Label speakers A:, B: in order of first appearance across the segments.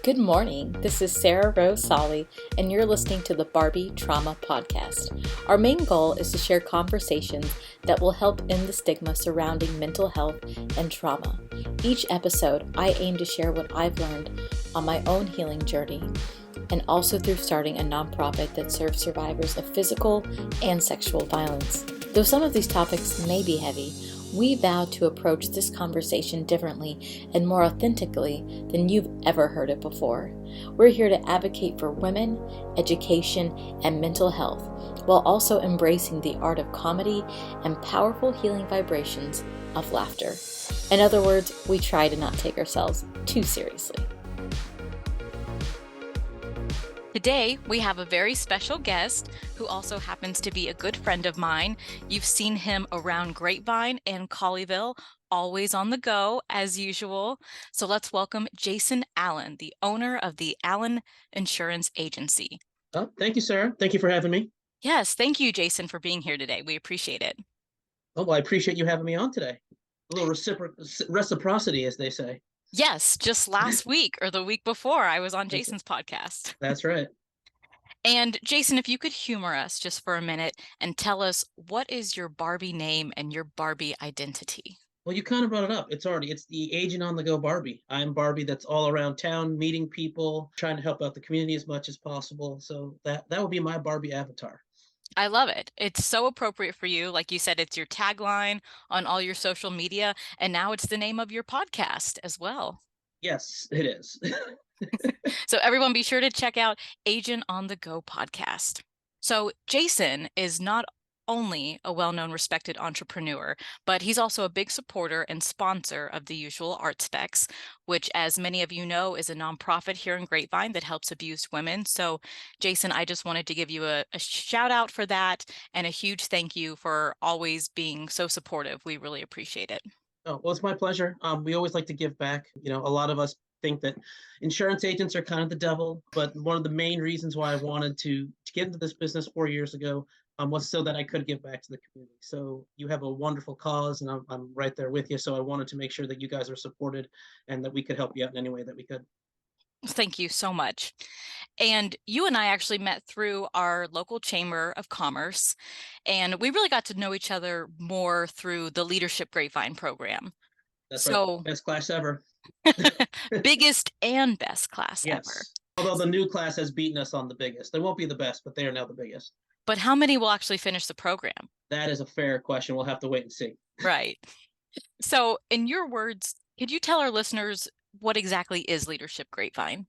A: Good morning. This is Sarah Rose Solly, and you're listening to the Barbie Trauma Podcast. Our main goal is to share conversations that will help end the stigma surrounding mental health and trauma. Each episode, I aim to share what I've learned on my own healing journey, and also through starting a nonprofit that serves survivors of physical and sexual violence. Though some of these topics may be heavy, we vow to approach this conversation differently and more authentically than you've ever heard it before. We're here to advocate for women, education, and mental health, while also embracing the art of comedy and powerful healing vibrations of laughter. In other words, we try to not take ourselves too seriously. Today, we have a very special guest who also happens to be a good friend of mine. You've seen him around Grapevine and Colleyville, always on the go, as usual. So let's welcome Jason Allen, the owner of the Allen Insurance Agency.
B: Oh, thank you, Sarah. Thank you for having me.
A: Yes, thank you, Jason, for being here today. We appreciate it.
B: Oh, well, I appreciate you having me on today. A little reciprocity, as they say.
A: Yes, just last week or the week before, I was on Jason's podcast.
B: That's right.
A: And Jason, if you could humor us just for a minute and tell us, what is your Barbie name and your Barbie identity?
B: Well, you kind of brought it up. It's the agent on the go Barbie. I'm Barbie that's all around town, meeting people, trying to help out the community as much as possible. So that would be my Barbie avatar.
A: I love it. It's so appropriate for you. Like you said, it's your tagline on all your social media, and now it's the name of your podcast as well.
B: Yes, it is.
A: So everyone be sure to check out Agent on the Go podcast. So Jason is not only a well-known respected entrepreneur, but he's also a big supporter and sponsor of the Usual Art Specs, which, as many of you know, is a nonprofit here in Grapevine that helps abused women. So Jason, I just wanted to give you a shout out for that and a huge thank you for always being so supportive. We really appreciate it.
B: Oh, well, it's my pleasure. We always like to give back. A lot of us think that insurance agents are kind of the devil, but one of the main reasons why I wanted to get into this business 4 years ago was so that I could give back to the community. So you have a wonderful cause, and I'm right there with you. So I wanted to make sure that you guys are supported and that we could help you out in any way that we could.
A: Thank you so much. And you and I actually met through our local Chamber of Commerce, and we really got to know each other more through the Leadership Grapevine program.
B: That's right. Best class ever.
A: Biggest and best class
B: yes.
A: ever.
B: Although the new class has beaten us on the biggest. They won't be the best, but they are now the biggest.
A: But how many will actually finish the program?
B: That is a fair question. We'll have to wait and see.
A: Right. So in your words, could you tell our listeners what exactly is Leadership Grapevine?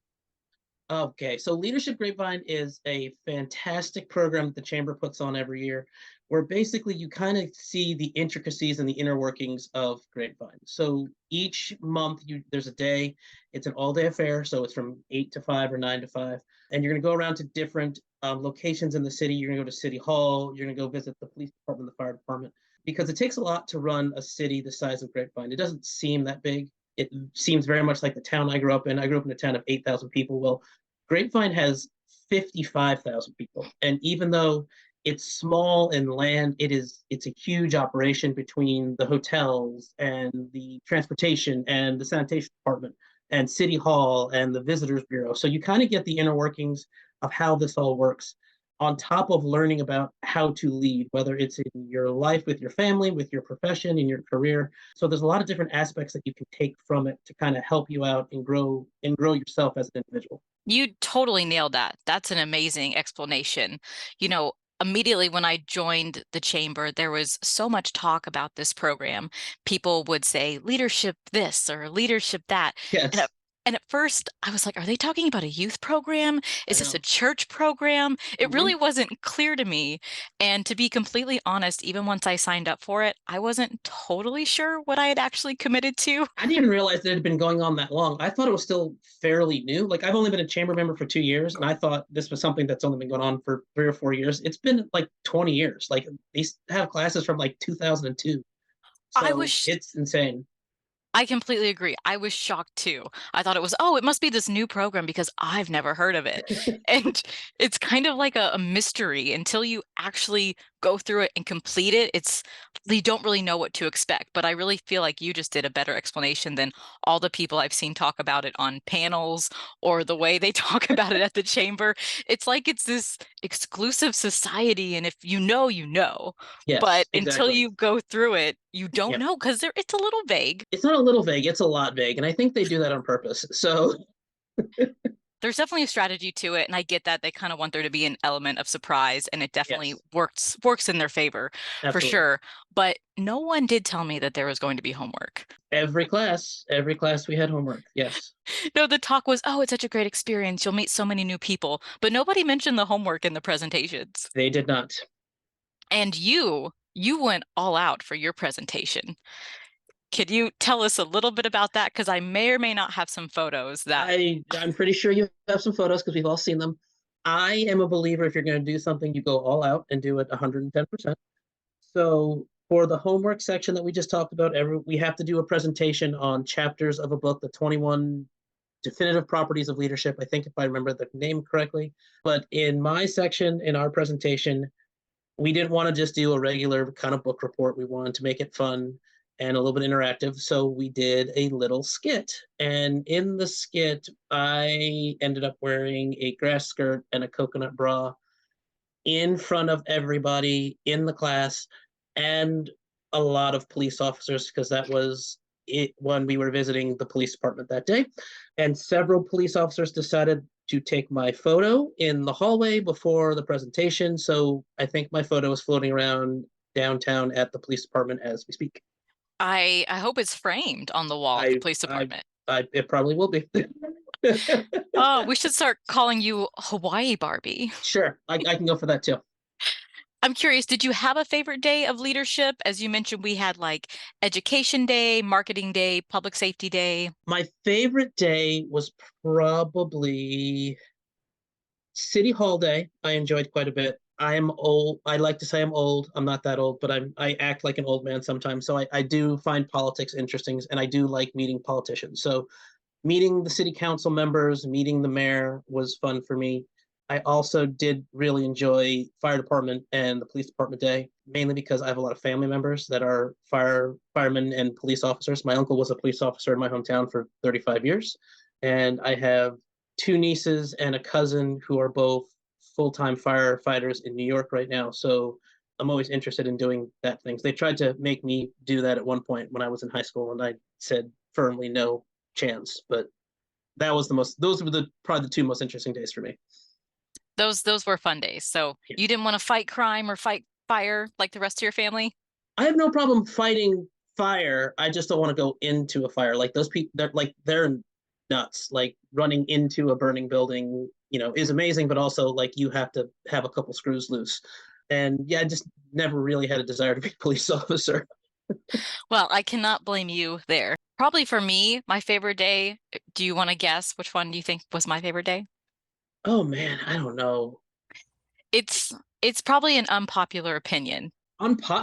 B: Okay, so Leadership Grapevine is a fantastic program that the Chamber puts on every year, where basically you kind of see the intricacies and the inner workings of Grapevine. So each month there's a day, it's an all-day affair, so it's from 8 to 5 or 9 to 5, and you're going to go around to different locations in the city. You're going to go to City Hall, you're going to go visit the police department, the fire department, because it takes a lot to run a city the size of Grapevine. It doesn't seem that big. It seems very much like the town I grew up in. I grew up in a town of 8,000 people. Well, Grapevine has 55,000 people. And even though it's small in land, it's a huge operation between the hotels and the transportation and the sanitation department and City Hall and the Visitors Bureau. So you kind of get the inner workings of how this all works, on top of learning about how to lead, whether it's in your life with your family, with your profession, in your career. So there's a lot of different aspects that you can take from it to kind of help you out and grow yourself as an individual.
A: You totally nailed that. That's an amazing explanation. Immediately when I joined the chamber, there was so much talk about this program. People would say leadership this or leadership that.
B: Yes.
A: And at first I was like, are they talking about a youth program? Is this a church program? It really wasn't clear to me. And to be completely honest, even once I signed up for it, I wasn't totally sure what I had actually committed to.
B: I didn't even realize that it had been going on that long. I thought it was still fairly new. Like, I've only been a chamber member for 2 years, and I thought this was something that's only been going on for 3 or 4 years. It's been like 20 years. Like, they have classes from like 2002. So it's insane.
A: I completely agree. I was shocked too. I thought it must be this new program because I've never heard of it. And it's kind of like a mystery until you actually go through it and complete it, you don't really know what to expect. But I really feel like you just did a better explanation than all the people I've seen talk about it on panels or the way they talk about it at the chamber. It's like it's this exclusive society, and if you know, you know. But
B: Yes,
A: until
B: exactly.
A: you go through it, you don't
B: Yeah.
A: know because it's a little vague.
B: It's not a little vague, it's a lot vague. And I think they do that on purpose. So,
A: There's definitely a strategy to it, and I get that they kind of want there to be an element of surprise, and it definitely
B: yes,
A: works in their favor for
B: absolutely.
A: sure. But no one did tell me that there was going to be homework.
B: Every class we had homework. Yes,
A: No, the talk was, oh, it's such a great experience. You'll meet so many new people, but nobody mentioned the homework in the presentations.
B: they did not.
A: And you went all out for your presentation. Could you tell us a little bit about that? Because I may or may not have some photos that
B: I'm pretty sure you have some photos because we've all seen them. I am a believer if you're going to do something, you go all out and do it 110%. So for the homework section that we just talked about, we have to do a presentation on chapters of a book, the 21 definitive properties of leadership. I think if I remember the name correctly. But in my section, in our presentation, we didn't want to just do a regular kind of book report. We wanted to make it fun and a little bit interactive. So we did a little skit. And in the skit, I ended up wearing a grass skirt and a coconut bra in front of everybody in the class and a lot of police officers because that was it when we were visiting the police department that day. And several police officers decided to take my photo in the hallway before the presentation. So I think my photo is floating around downtown at the police department as we speak.
A: I hope it's framed on the wall at the
B: I,
A: police
B: I,
A: department.
B: it probably will be.
A: Oh, we should start calling you Hawaii Barbie.
B: Sure, I can go for that too.
A: I'm curious, did you have a favorite day of leadership? As you mentioned, we had like Education Day, Marketing Day, Public Safety Day.
B: My favorite day was probably City Hall Day. I enjoyed quite a bit. I am old. I like to say I'm old. I'm not that old, but I act like an old man sometimes. So I do find politics interesting and I do like meeting politicians. So meeting the city council members, meeting the mayor was fun for me. I also did really enjoy fire department and the police department day, mainly because I have a lot of family members that are firemen and police officers. My uncle was a police officer in my hometown for 35 years, and I have two nieces and a cousin who are both full-time firefighters in New York right now. So I'm always interested in doing that things. They tried to make me do that at one point when I was in high school, and I said firmly no chance. But that was the most. Those were the probably the two most interesting days for me.
A: Those were fun days. So
B: Yeah.
A: you didn't want to fight crime or fight fire like the rest of your family?
B: I have no problem fighting fire. I just don't want to go into a fire. Like those people, they're nuts. Like running into a burning building, is amazing, but also like you have to have a couple screws loose. And yeah, I just never really had a desire to be a police officer.
A: Well, I cannot blame you there. Probably for me, my favorite day, do you want to guess which one do you think was my favorite day?
B: Oh man, I don't know.
A: It's it's probably an unpopular opinion.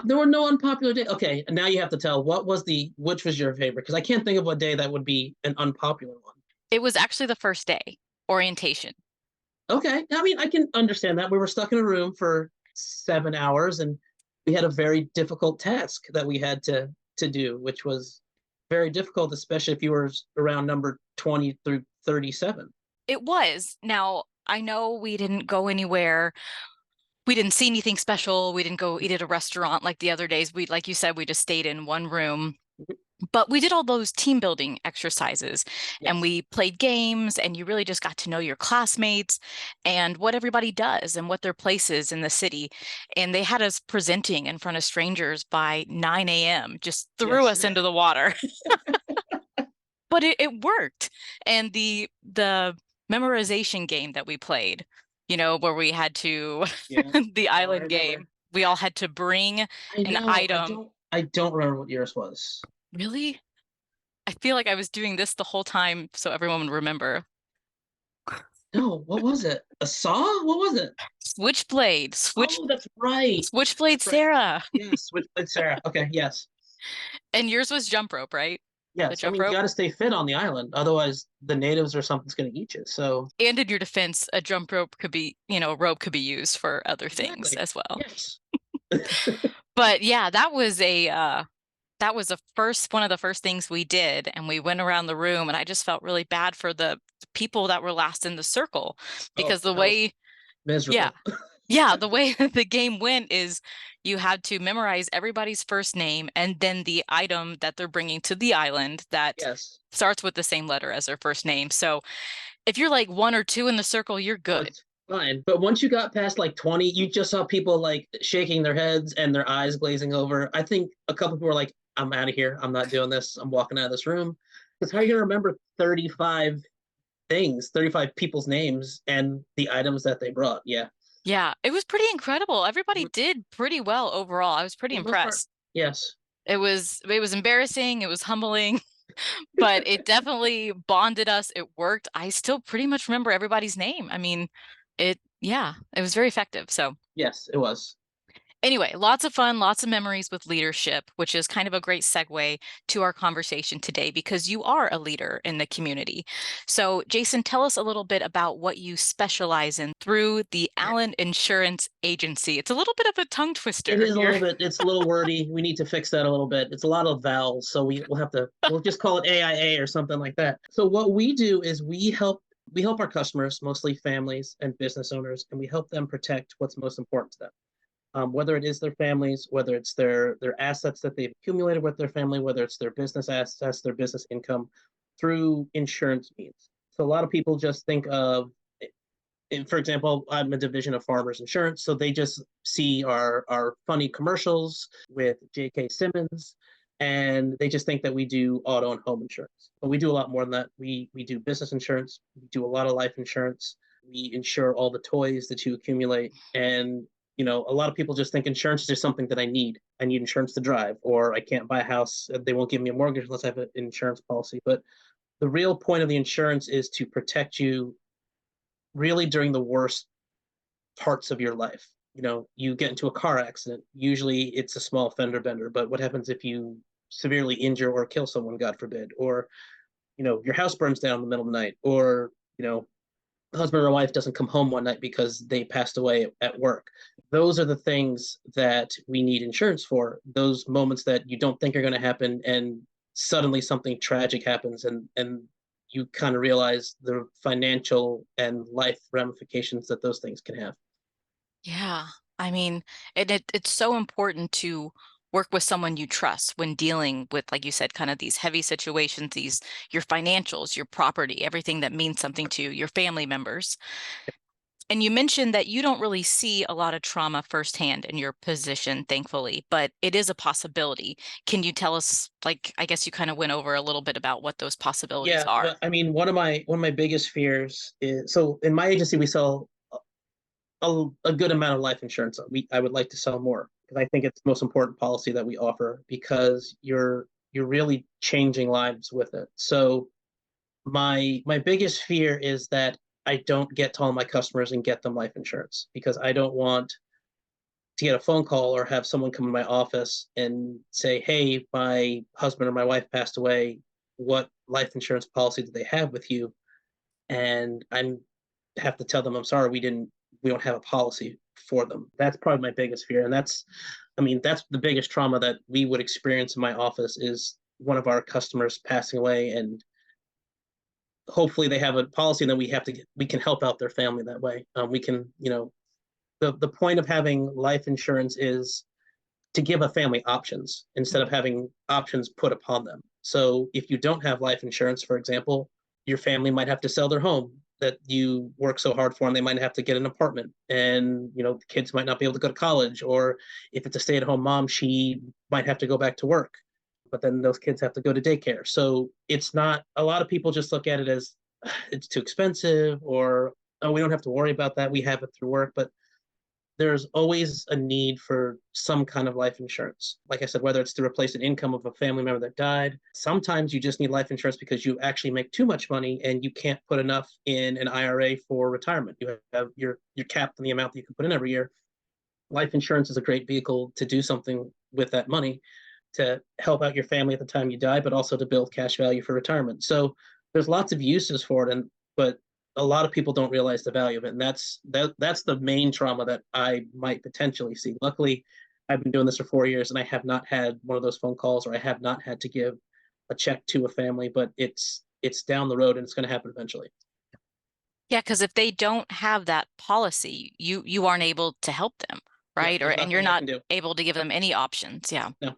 B: There were no unpopular days. Okay, now you have to tell which was your favorite because I can't think of a day that would be an unpopular one.
A: It was actually the first day, orientation.
B: Okay, I mean I can understand that. We were stuck in a room for 7 hours and we had a very difficult task that we had to do, which was very difficult, especially if you were around number 20 through 37.
A: It was. Now, I know we didn't go anywhere. We didn't see anything special. We didn't go eat at a restaurant like the other days. Like you said, we just stayed in one room. But we did all those team building exercises and
B: Yes.
A: we played games, and you really just got to know your classmates and what everybody does and what their place is in the city. And they had us presenting in front of strangers by 9 a.m., just threw
B: Yes.
A: us into the water. But it worked. And the memorization game that we played, where we had to
B: Yeah.
A: the
B: Oh, I
A: island
B: remember.
A: game, we all had to bring
B: I
A: an
B: know.
A: item.
B: I don't remember what yours was.
A: Really? I feel like I was doing this the whole time so everyone would remember.
B: No, what was it? A saw? What was it?
A: Switchblade,
B: Oh, that's right.
A: Switchblade
B: That's right.
A: Sarah.
B: Yes, with Sarah. Okay, yes.
A: And yours was jump rope, right? The
B: Yes. I
A: jump
B: mean, you
A: rope.
B: got to stay fit on the island. Otherwise, the natives or something's going to eat you. So,
A: And in your defense, a jump rope could be, a rope could be used for other things
B: exactly.
A: as well.
B: Yes.
A: But yeah, that was the first one of the first things we did, and we went around the room, and I just felt really bad for the people that were last in the circle
B: Oh,
A: because the
B: that was
A: way, yeah,
B: miserable.
A: yeah, the way the game went is you had to memorize everybody's first name and then the item that they're bringing to the island that
B: Yes.
A: starts with the same letter as their first name. So if you're like one or two in the circle, you're
B: Oh,
A: good.
B: it's fine. But once you got past like 20, you just saw people like shaking their heads and their eyes glazing over. I think a couple people were like, I'm out of here. I'm not doing this. I'm walking out of this room. Because how are you going to remember 35 things, 35 people's names and the items that they brought? Yeah.
A: Yeah, it was pretty incredible. Everybody
B: For
A: did pretty well overall. I was pretty
B: the most part,
A: impressed.
B: yes.
A: It was embarrassing, it was humbling, but it definitely bonded us. It worked. I still pretty much remember everybody's name. I mean, yeah, it was very effective. So
B: Yes, it was.
A: anyway, lots of fun, lots of memories with leadership, which is kind of a great segue to our conversation today because you are a leader in the community. So, Jason, tell us a little bit about what you specialize in through the
B: Yeah.
A: Allen Insurance Agency. It's a little bit of a tongue
B: It
A: twister
B: is a
A: here.
B: little bit, it's a little wordy. We need to fix that a little bit. It's a lot of vowels, so we'll just call it AIA or something like that. So what we do is we help our customers, mostly families and business owners, and we help them protect what's most important to them. Whether it is their families, whether it's their assets that they've accumulated with their family, whether it's their business assets, their business income, through insurance means. So a lot of people just think of, for example, I'm a division of Farmers Insurance, so they just see our funny commercials with J.K. Simmons, and they just think that we do auto and home insurance. But we do a lot more than that. We do business insurance. We do a lot of life insurance. We insure all the toys that you accumulate, and a lot of people just think insurance is just something that I need. I need insurance to drive, or I can't buy a house. They won't give me a mortgage unless I have an insurance policy. But the real point of the insurance is to protect you really during the worst parts of your life. You get into a car accident. Usually it's a small fender bender, but what happens if you severely injure or kill someone, God forbid? Or, your house burns down in the middle of the night, or, husband or wife doesn't come home one night because they passed away at work. Those are the things that we need insurance for. Those moments that you don't think are going to happen, and suddenly something tragic happens, and you kind of realize the financial and life ramifications that those things can have.
A: Yeah. I mean, it's so important to work with someone you trust when dealing with, like you said, kind of these heavy situations, your financials, your property, everything that means something to you, your family members. And you mentioned that you don't really see a lot of trauma firsthand in your position, thankfully, but it is a possibility. Can you tell us, like, I guess you kind of went over a little bit about what those possibilities
B: Yeah,
A: are?
B: well, I mean, one of my biggest fears is, so in my agency we sell a good amount of life insurance. I would like to sell more because I think it's the most important policy that we offer, because you're really changing lives with it. So my biggest fear is that I don't get to all my customers and get them life insurance, because I don't want to get a phone call or have someone come in my office and say, "Hey, my husband or my wife passed away. What life insurance policy do they have with you?" And I'm have to tell them, "I'm sorry, we don't have a policy for them." That's probably my biggest fear, and that's the biggest trauma that we would experience in my office, is one of our customers passing away, and hopefully they have a policy, and then we can help out their family that way. We can, the point of having life insurance is to give a family options instead of having options put upon them. So if you don't have life insurance, for example, your family might have to sell their home that you work so hard for, and they might have to get an apartment, and the kids might not be able to go to college, or if it's a stay-at-home mom, she might have to go back to work, but then those kids have to go to daycare. So it's not, a lot of people just look at it as it's too expensive, or, oh, we don't have to worry about that, we have it through work. But there's always a need for some kind of life insurance. Like I said, whether it's to replace an income of a family member that died, sometimes you just need life insurance because you actually make too much money and you can't put enough in an IRA for retirement. You're capped on the amount that you can put in every year. Life insurance is a great vehicle to do something with that money, to help out your family at the time you die, but also to build cash value for retirement. So there's lots of uses for it, but a lot of people don't realize the value of it, and that's the main trauma that I might potentially see. Luckily, I've been doing this for 4 years and I have not had one of those phone calls, or I have not had to give a check to a family, but it's down the road and it's going to happen eventually.
A: Yeah, because if they don't have that policy, you aren't able to help them,
B: Yeah,
A: right?
B: there's
A: And you're
B: nothing I
A: not
B: can do.
A: able to give them any options. Yeah.
B: No.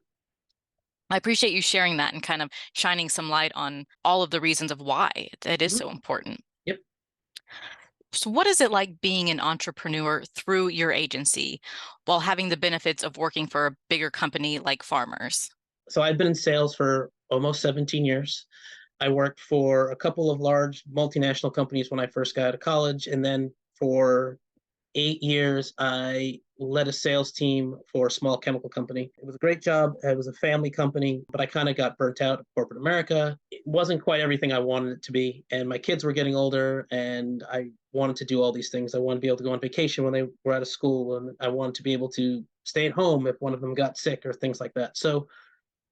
A: I appreciate you sharing that and kind of shining some light on all of the reasons of why it is
B: Mhm.
A: so important.
B: Yep.
A: So what is it like being an entrepreneur through your agency while having the benefits of working for a bigger company like Farmers?
B: So I've been in sales for almost 17 years. I worked for a couple of large multinational companies when I first got out of college. And then for 8 years, I led a sales team for a small chemical company. It was a great job. It was a family company, but I kind of got burnt out of corporate America. It wasn't quite everything I wanted it to be. And my kids were getting older, and I wanted to do all these things. I wanted to be able to go on vacation when they were out of school, and I wanted to be able to stay at home if one of them got sick or things like that. So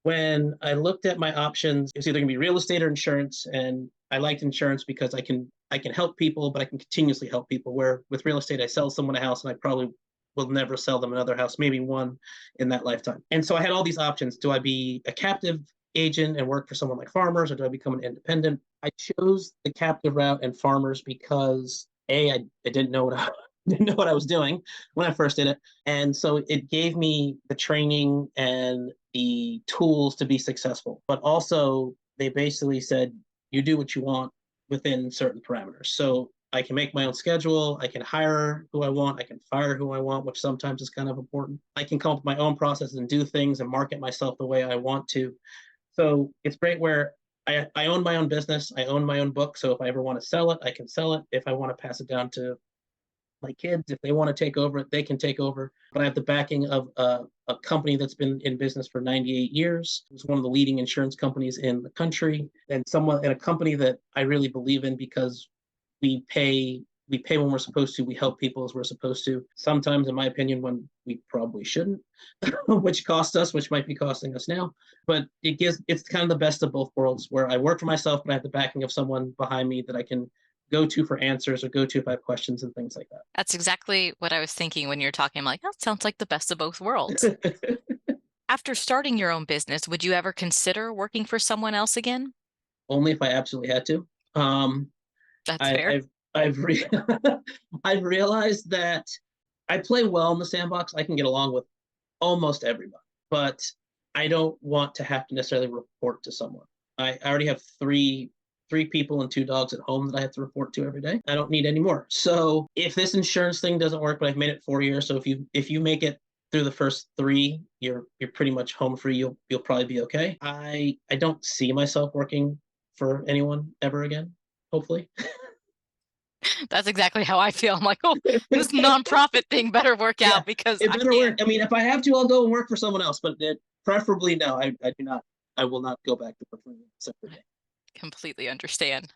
B: when I looked at my options, it was either going to be real estate or insurance. And I liked insurance because I can help people, but I can continuously help people. Where with real estate, I sell someone a house and I probably will never sell them another house, maybe one in that lifetime. And so I had all these options. Do I be a captive agent and work for someone like Farmers, or do I become an independent? I chose the captive route and Farmers because I didn't know what I didn't know what I was doing when I first did it. And so it gave me the training and the tools to be successful. But also, they basically said, you do what you want within certain parameters. So I can make my own schedule. I can hire who I want. I can fire who I want, which sometimes is kind of important. I can come up with my own process and do things and market myself the way I want to. So it's great where I own my own business. I own my own book. So if I ever want to sell it, I can sell it. If I want to pass it down to my kids, if they want to take over, they can take over. But I have the backing of a company that's been in business for 98 years. It's one of the leading insurance companies in the country, and someone in a company that I really believe in because we pay when we're supposed to. We help people as we're supposed to. Sometimes, in my opinion, when we probably shouldn't, which cost us, which might be costing us now. But it's kind of the best of both worlds, where I work for myself, but I have the backing of someone behind me that I can go to for answers or go to if I have questions and things like
A: That's exactly what I was thinking when you're talking. I'm like, that sounds like the best of both worlds.
B: that.
A: After starting your own business, would you ever consider working for someone else again?
B: Only if I absolutely had to. Um,
A: That's
B: I,
A: fair.
B: I've I've realized that I play well in the sandbox. I can get along with almost everybody, but I don't want to have to necessarily report to someone. I already have three people and two dogs at home that I have to report to every day. I don't need any more. So if this insurance thing doesn't work, but I've made it 4 years, so if you make it through the first three, you're pretty much home free. You'll probably be okay. I don't see myself working for anyone ever again. Hopefully.
A: That's exactly how I feel. I'm like, oh, this nonprofit thing better work
B: Yeah,
A: out because
B: it
A: I
B: better
A: can't
B: work. I mean, if I have to, I'll go and work for someone else. But preferably, no. I do not. I will not go back to working separately.
A: completely understand.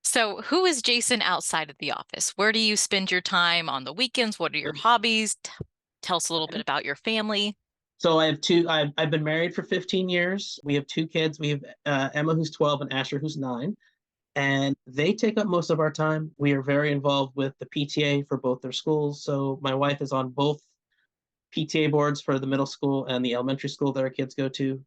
A: So, who is Jason outside of the office? Where do you spend your time on the weekends? What are your hobbies? Tell us a little bit about your family.
B: So I have two. I've been married for 15 years. We have two kids. We have Emma, who's 12, and Asher, who's 9. And they take up most of our time. We are very involved with the PTA for both their schools. So my wife is on both PTA boards for the middle school and the elementary school that our kids go to.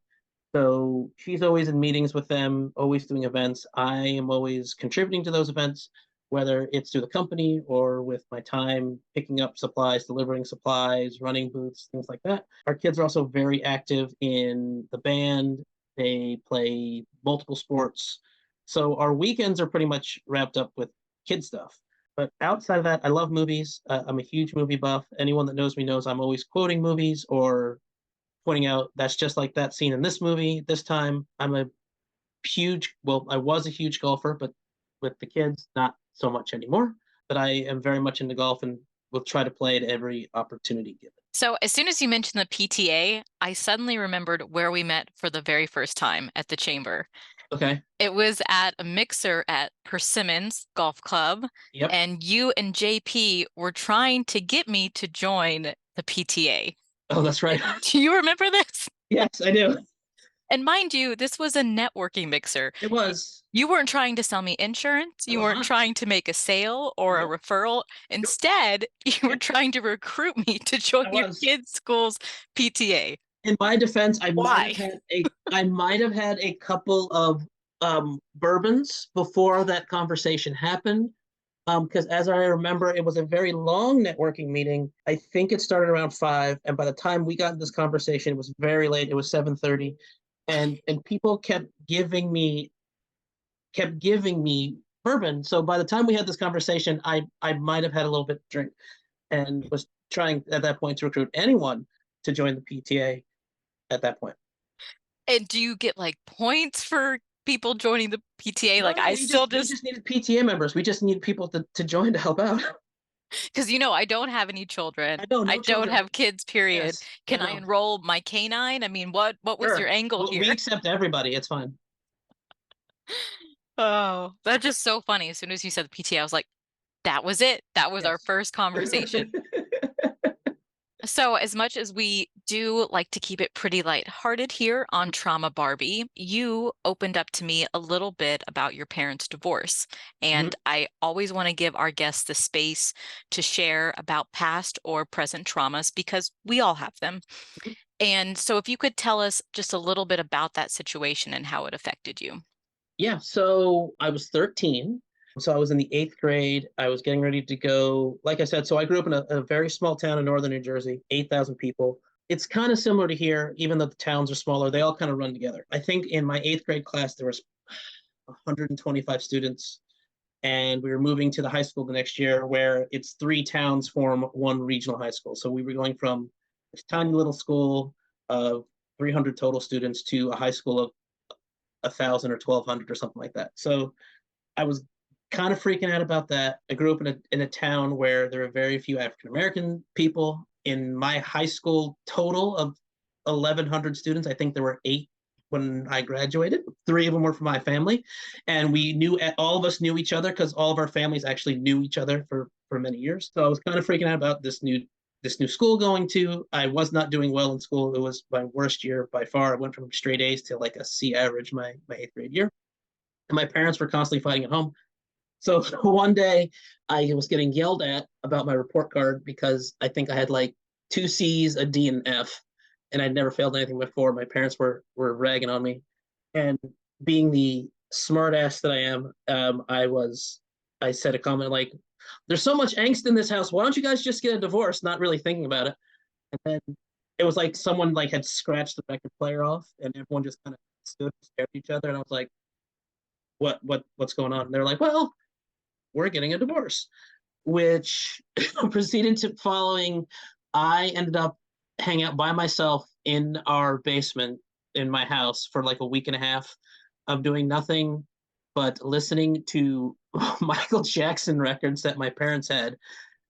B: So she's always in meetings with them, always doing events. I am always contributing to those events, whether it's through the company or with my time picking up supplies, delivering supplies, running booths, things like that. Our kids are also very active in the band. They play multiple sports. So our weekends are pretty much wrapped up with kid stuff. But outside of that, I love movies. I'm a huge movie buff. Anyone that knows me knows I'm always quoting movies or pointing out that's just like that scene in this movie. This time, I was a huge golfer, but with the kids, not so much anymore. But I am very much into golf and will try to play at every opportunity given.
A: So, as soon as you mentioned the PTA, I suddenly remembered where we met for the very first time at the chamber.
B: Okay.
A: It was at a mixer at Persimmons Golf Club,
B: Yep.
A: and you and JP were trying to get me to join the PTA.
B: Oh, that's right.
A: Do you remember this?
B: Yes, I do.
A: And mind you, this was a networking mixer.
B: It was.
A: You weren't trying to sell me insurance.
B: I
A: You
B: was
A: weren't
B: not.
A: trying to make a sale or a
B: Nope.
A: referral.
B: Nope.
A: Instead, you were
B: Yep.
A: trying to recruit me to join
B: I
A: your
B: was.
A: kids' school's PTA.
B: In my defense,
A: Why?
B: I might have had a couple of bourbons before that conversation happened. Because as I remember, it was a very long networking meeting. I think it started around 5, and by the time we got in this conversation, it was very late. It was 7:30, and people kept giving me bourbon. So by the time we had this conversation, I might have had a little bit of drink and was trying at that point to recruit anyone to join the PTA at that point.
A: And do you get like points for people joining the PTA?
B: No,
A: Like
B: no,
A: I still
B: we
A: just
B: just needed PTA members. We just needed people to join to help out.
A: because I don't have any children.
B: I know,
A: I
B: no
A: don't
B: children.
A: have kids, period.
B: Yes, I
A: Can I
B: know.
A: enroll my canine? I mean, what was your
B: Sure.
A: angle
B: We
A: here?
B: accept everybody. It's fine.
A: Oh, that's just so funny. As soon as you said the PTA, I was like, that was it. That was our
B: Yes.
A: first conversation. So, as much as we do like to keep it pretty lighthearted here on Trauma Barbie, you opened up to me a little bit about your parents' divorce.
B: Mhm.
A: And I always want to give our guests the space to share about past or present traumas because we all have them. And so, if you could tell us just a little bit about that situation and how it affected you.
B: Yeah, so I was 13. So I was in the 8th grade. I was getting ready to go. Like I said, so I grew up in a very small town in northern New Jersey, 8,000 people. It's kind of similar to here, even though the towns are smaller, they all kind of run together. I think in my 8th grade class, there was 125 students, and we were moving to the high school the next year where it's 3 towns form one regional high school. So we were going from this tiny little school of 300 total students to a high school of 1,000 or 1,200 or something like that. So I was kind of freaking out about that. I grew up in a town where there were very few African American people. In my high school total of 1,100 students, I think there were 8 when I graduated. 3 of them were from my family, and we knew all of us knew each other because all of our families actually knew each other for many years. So I was kind of freaking out about this new school going to. I was not doing well in school. It was my worst year by far. I went from straight A's to like a C average my 8th grade year. And my parents were constantly fighting at home. So one day I was getting yelled at about my report card because I think I had like 2 C's, a D, and an F, and I'd never failed anything before. My parents were ragging on me, and being the smart ass that I am, I said a comment like, "There's so much angst in this house. Why don't you guys just get a divorce?" Not really thinking about it. And then it was like someone like had scratched the record player off, and everyone just kind of stood and stared at each other. And I was like, what's going on?" And they're like, "Well, we're getting a divorce," which proceeded to following. I ended up hanging out by myself in our basement in my house for like a week and a half of doing nothing but listening to Michael Jackson records that my parents had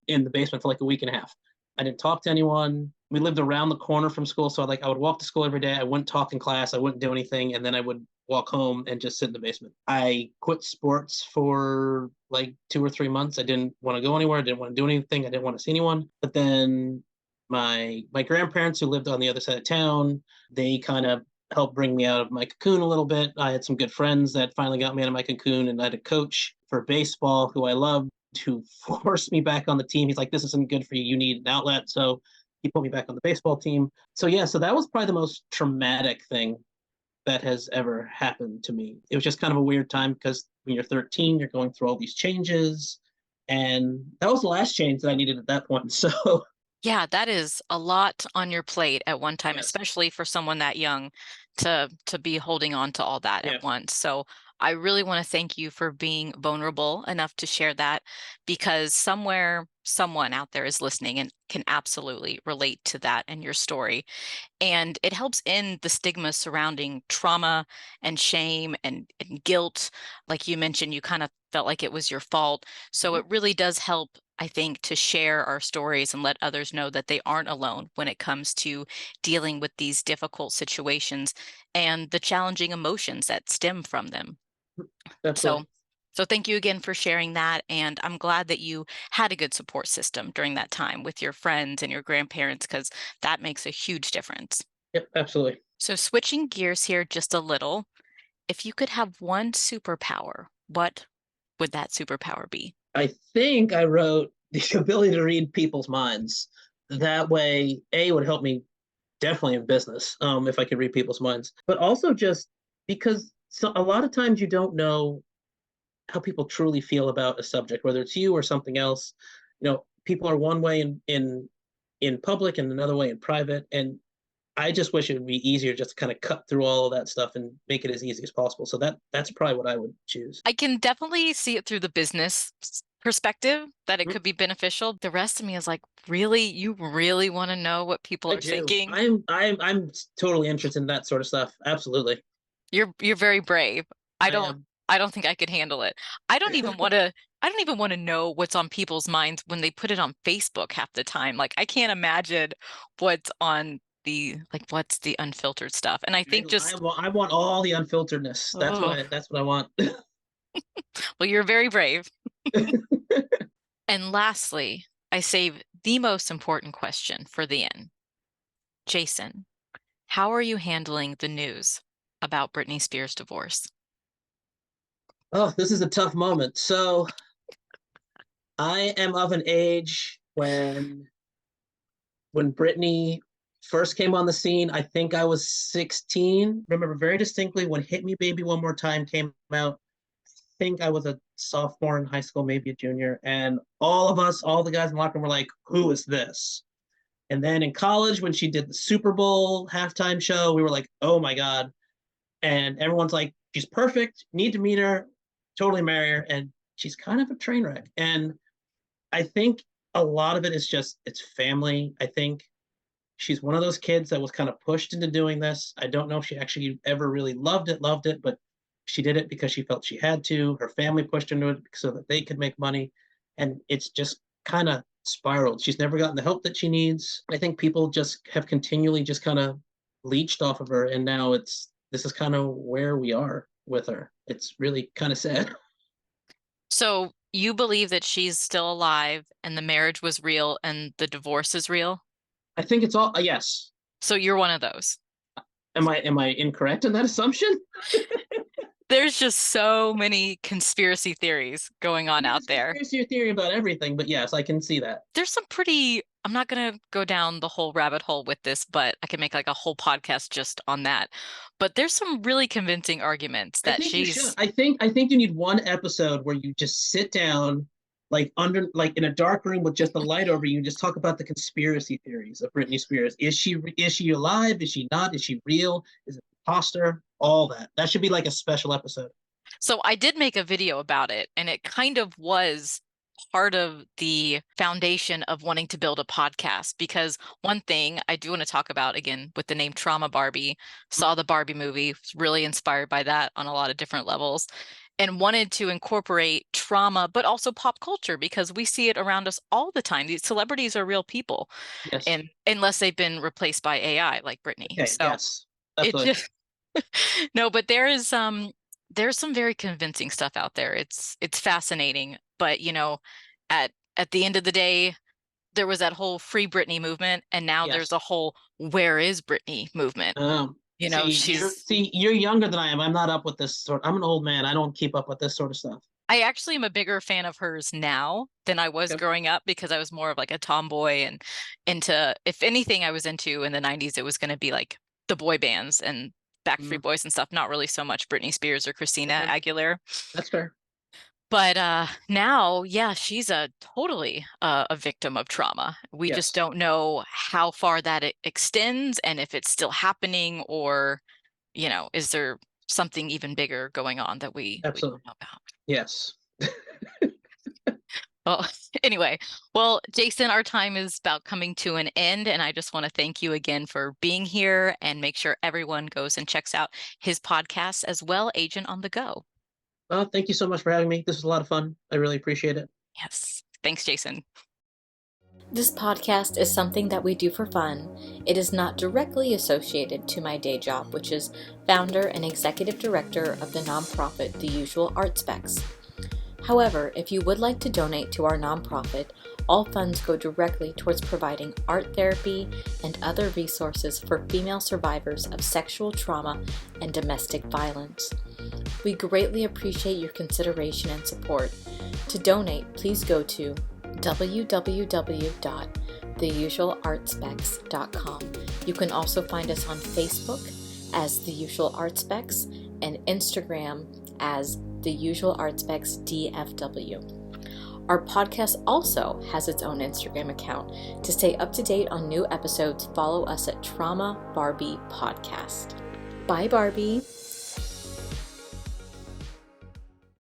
B: in the basement for like a week and a half. I didn't talk to anyone. We lived around the corner from school, so I would walk to school every day. I wouldn't talk in class. I wouldn't do anything, and then I would walk home and just sit in the basement. I quit sports for like 2 or 3 months. I didn't want to go anywhere. I didn't want to do anything. I didn't want to see anyone. But then my grandparents, who lived on the other side of town, they kind of helped bring me out of my cocoon a little bit. I had some good friends that finally got me out of my cocoon, and I had a coach for baseball who I loved, who forced me back on the team. He's like, "This isn't good for you. You need an outlet." So he put me back on the baseball team. So yeah, so that was probably the most traumatic thing that has ever happened to me. It was just kind of a weird time because when you're 13, you're going through all these changes. And that was the last change that I needed at that point. So
A: Yeah, that is a lot on your plate at one time,
B: yes.
A: especially for someone that young to be holding on to all that
B: Yeah.
A: at once. So I really want to thank you for being vulnerable enough to share that because somewhere someone out there is listening and can absolutely relate to that and your story. And it helps end the stigma surrounding trauma and shame and guilt. Like you mentioned, you kind of felt like it was your fault. So
B: Mhm.
A: it really does help, I think, to share our stories and let others know that they aren't alone when it comes to dealing with these difficult situations and the challenging emotions that stem from them. So,
B: Absolutely.
A: so thank you again for sharing that. And I'm glad that you had a good support system during that time with your friends and your grandparents, because that makes a huge difference.
B: Yep. Absolutely.
A: So switching gears here just a little, if you could have one superpower, what would that superpower be?
B: I think I wrote the ability to read people's minds. That way, A, would help me definitely in business, if I could read people's minds, but also just because a lot of times you don't know how people truly feel about a subject, whether it's you or something else. People are one way in public and another way in private, and I just wish it would be easier just to kind of cut through all of that stuff and make it as easy as possible. So that's probably what I would choose.
A: I can definitely see it through the business perspective that it
B: Mhm.
A: could be beneficial. The rest of me is like, really? You really want to know what people
B: I
A: are
B: do.
A: thinking?
B: I'm totally interested in that sort of stuff. Absolutely.
A: You're very brave. I
B: I
A: don't
B: am.
A: I don't think I could handle it. I don't even want to I don't even want to know what's on people's minds when they put it on Facebook half the time. Like I can't imagine what's on what's the unfiltered stuff. And I think just
B: I want all the unfilteredness.
A: oh,
B: That's what I want.
A: well, you're very brave. And lastly, I save the most important question for the end. Jason, how are you handling the news about Britney Spears' divorce?
B: Oh, this is a tough moment. So I am of an age when Britney first came on the scene. I think I was 16. Remember very distinctly when Hit Me Baby One More Time came out. I think I was a sophomore in high school, maybe a junior, and all of us, all the guys in the locker room were like, "Who is this?" And then in college, when she did the Super Bowl halftime show, we were like, "Oh my god!" And everyone's like, "She's perfect. Need to meet her. Totally marry her." And she's kind of a train wreck. And I think a lot of it is just it's family. I think she's one of those kids that was kind of pushed into doing this. I don't know if she actually ever really loved it, but she did it because she felt she had to. Her family pushed into it so that they could make money. And it's just kind of spiraled. She's never gotten the help that she needs. I think people just have continually just kind of leached off of her. And now this is kind of where we are with her. It's really kind of sad.
A: So you believe that she's still alive and the marriage was real and the divorce is real?
B: I think it's all yes.
A: So you're one of those.
B: Am I incorrect in that assumption?
A: There's just so many conspiracy theories going on out
B: There's
A: there.
B: conspiracy theory about everything, but yes, I can see that.
A: There's some pretty, I'm not going to go down the whole rabbit hole with this, but I can make like a whole podcast just on that. But there's some really convincing arguments
B: I
A: that
B: think you should.
A: she's,
B: I think you need one episode where you just sit down, like in a dark room with just the light over you, and just talk about the conspiracy theories of Britney Spears. Is she alive? Is she not? Is she real? Is it an imposter? All that. That should be like a special episode.
A: so I did make a video about it, and it kind of was part of the foundation of wanting to build a podcast because one thing I do want to talk about again with the name Trauma Barbie, saw the Barbie movie, was really inspired by that on a lot of different levels and wanted to incorporate trauma but also pop culture because we see it around us all the time. These celebrities are real people
B: Yes.
A: and unless they've been replaced by AI like Britney.
B: Okay.
A: So
B: Yes.
A: it
B: Absolutely.
A: just no, but there's some very convincing stuff out there. It's fascinating, but at the end of the day, there was that whole Free Britney movement, and now there's a
B: Yes.
A: whole Where is Britney movement.
B: You're younger than I am. I'm not up with this sort. I'm an old man. I don't keep up with this sort of stuff.
A: I actually am a bigger fan of hers now than I was
B: Okay.
A: growing up because I was more of like a tomboy and into, if anything I was into in the 90s, it was going to be like the boy bands and Backstreet
B: Mm,
A: Boys and stuff, not really so much Britney Spears or Christina
B: okay.
A: Aguilera.
B: That's fair.
A: But now, yeah, she's a totally a victim of trauma. We just
B: Yes.
A: don't know how far that it extends and if it's still happening or, is there something even bigger going on that we don't
B: Absolutely.
A: know about.
B: Yes.
A: Well, anyway, well, Jason, our time is about coming to an end, and I just want to thank you again for being here and make sure everyone goes and checks out his podcast as well, Agent on the Go.
B: Well, thank you so much for having me. This was a lot of fun. I really appreciate it.
A: Yes. Thanks, Jason.
C: This podcast is something that we do for fun. It is not directly associated to my day job, which is founder and executive director of the nonprofit The Usual Art Specs. However, if you would like to donate to our nonprofit, all funds go directly towards providing art therapy and other resources for female survivors of sexual trauma and domestic violence. We greatly appreciate your consideration and support. To donate, please go to www.theusualartspecs.com. You can also find us on Facebook as The Usual Art Specs and Instagram as The Usual Art Specs DFW. Our podcast also has its own Instagram account. To stay up to date on new episodes, follow us at Trauma Barbie Podcast. Bye, Barbie.